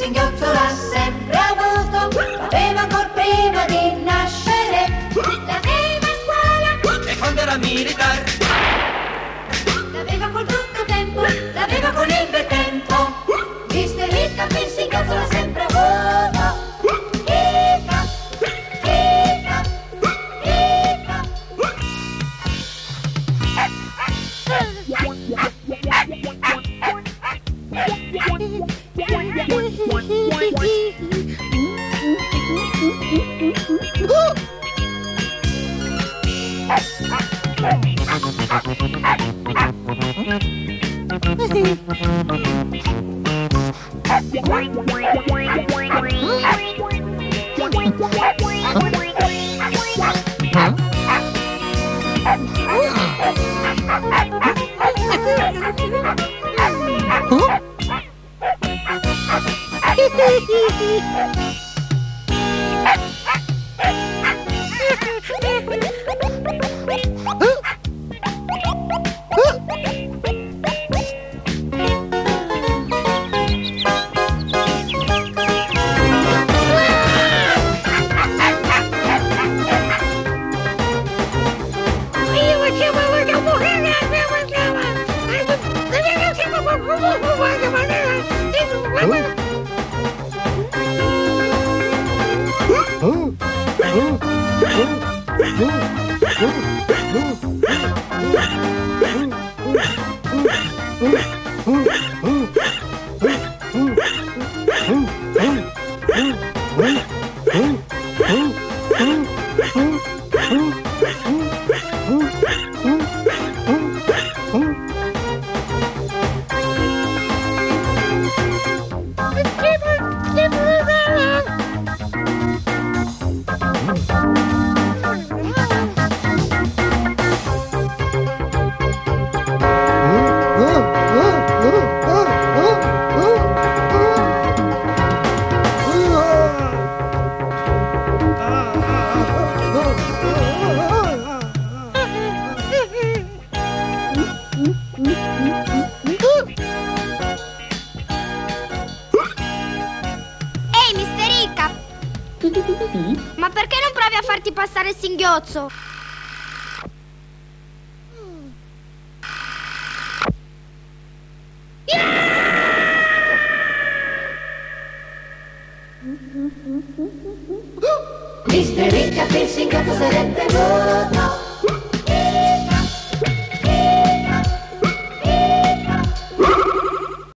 singhiozzo l'ha sempre avuto, l'aveva ancor prima di nascere, l'aveva a scuola e quando era militare, l'aveva col brutto tempo, l'aveva con il bel tempo. Mister Hiccup il singhiozzo l'ha sempre avuto. Hiccup, Hiccup, Hiccup. Ma perché non provi a farti passare il singhiozzo? Mister Hiccup il singhiozzo sarebbe avuto.